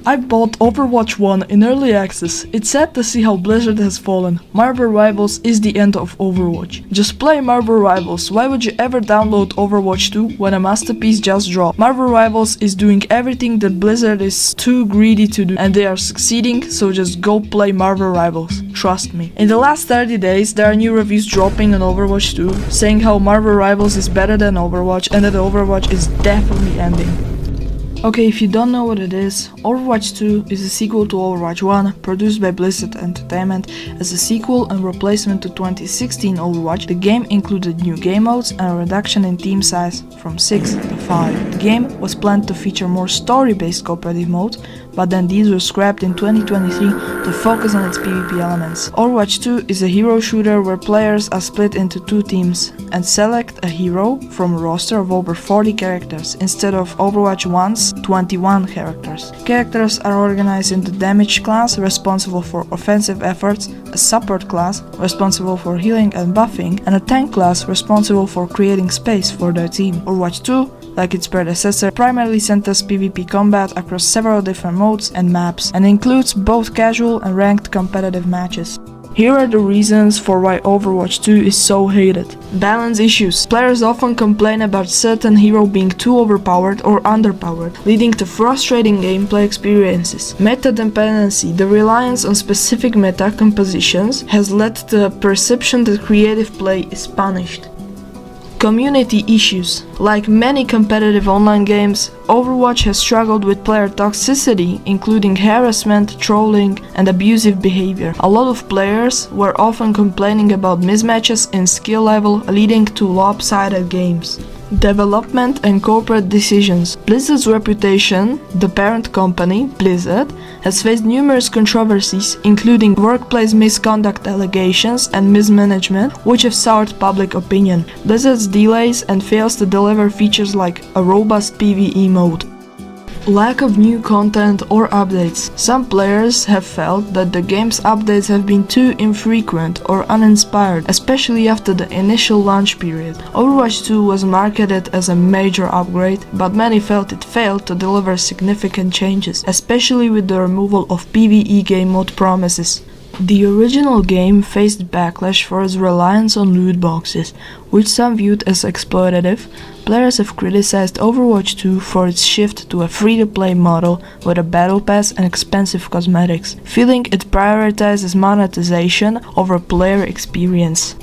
I bought Overwatch 1 in early access. It's sad to see how Blizzard has fallen. Marvel Rivals is the end of Overwatch. Just play Marvel Rivals. Why would you ever download Overwatch 2 when a masterpiece just dropped? Marvel Rivals is doing everything that Blizzard is too greedy to do, and they are succeeding, so just go play Marvel Rivals. Trust me. In the last 30 days, there are new reviews dropping on Overwatch 2, saying how Marvel Rivals is better than Overwatch and that Overwatch is definitely ending. Okay, if you don't know what it is, Overwatch 2 is a sequel to Overwatch 1, produced by Blizzard Entertainment. As a sequel and replacement to 2016 Overwatch, the game included new game modes and a reduction in team size from 6 to 5. The game was planned to feature more story-based cooperative modes, but then these were scrapped in 2023 to focus on its PvP elements. Overwatch 2 is a hero shooter where players are split into two teams and select a hero from a roster of over 40 characters instead of Overwatch 1's 21 characters. Characters are organized in the damage class, responsible for offensive efforts, a support class, responsible for healing and buffing, and a tank class, responsible for creating space for their team. Overwatch 2, like its predecessor, primarily centers PvP combat across several different modes and maps, and includes both casual and ranked competitive matches. Here are the reasons for why Overwatch 2 is so hated. Balance issues. Players often complain about certain hero being too overpowered or underpowered, leading to frustrating gameplay experiences. Meta dependency. The reliance on specific meta compositions has led to a perception that creative play is punished. Community issues. Like many competitive online games, Overwatch has struggled with player toxicity, including harassment, trolling, and abusive behavior. A lot of players were often complaining about mismatches in skill level, leading to lopsided games. Development and corporate decisions. Blizzard's reputation, the parent company, Blizzard, has faced numerous controversies, including workplace misconduct allegations and mismanagement, which have soured public opinion. Blizzard's delays and fails to deliver features like a robust PvE mode. Lack of new content or updates. Some players have felt that the game's updates have been too infrequent or uninspired, especially after the initial launch period. Overwatch 2 was marketed as a major upgrade, but many felt it failed to deliver significant changes, especially with the removal of PvE game mode promises. The original game faced backlash for its reliance on loot boxes, which some viewed as exploitative. Players have criticized Overwatch 2 for its shift to a free-to-play model with a battle pass and expensive cosmetics, feeling it prioritizes monetization over player experience.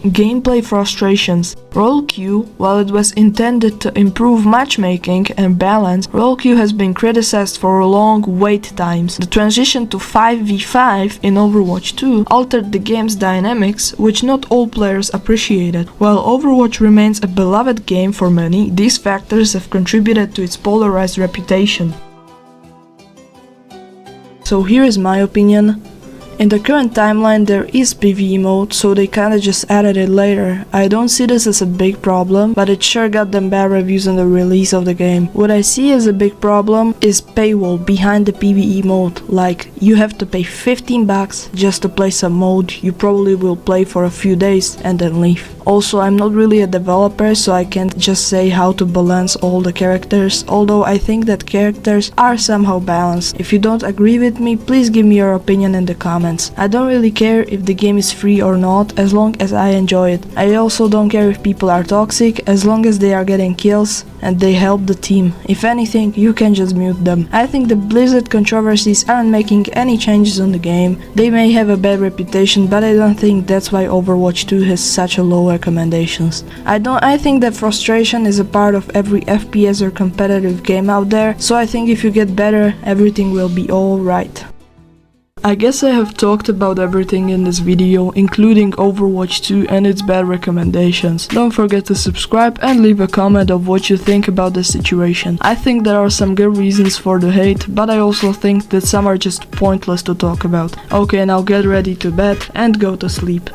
Gameplay frustrations. Role queue, while it was intended to improve matchmaking and balance, role queue has been criticized for long wait times. The transition to 5v5 in Overwatch 2 altered the game's dynamics, which not all players appreciated. While Overwatch remains a beloved game for many, these factors have contributed to its polarized reputation. So here is my opinion. In the current timeline there is PvE mode, so they kinda just added it later. I don't see this as a big problem, but it sure got them bad reviews on the release of the game. What I see as a big problem is paywall behind the PvE mode. Like, you have to pay $15 just to play some mode you probably will play for a few days and then leave. Also, I'm not really a developer, so I can't just say how to balance all the characters, although I think that characters are somehow balanced. If you don't agree with me, please give me your opinion in the comments. I don't really care if the game is free or not, as long as I enjoy it. I also don't care if people are toxic, as long as they are getting kills and they help the team. If anything, you can just mute them. I think the Blizzard controversies aren't making any changes on the game. They may have a bad reputation, but I don't think that's why Overwatch 2 has such a low recommendations. I think that frustration is a part of every FPS or competitive game out there, so I think if you get better, everything will be alright. I guess I have talked about everything in this video, including Overwatch 2 and its bad recommendations. Don't forget to subscribe and leave a comment of what you think about the situation. I think there are some good reasons for the hate, but I also think that some are just pointless to talk about. Okay, now get ready to bed and go to sleep.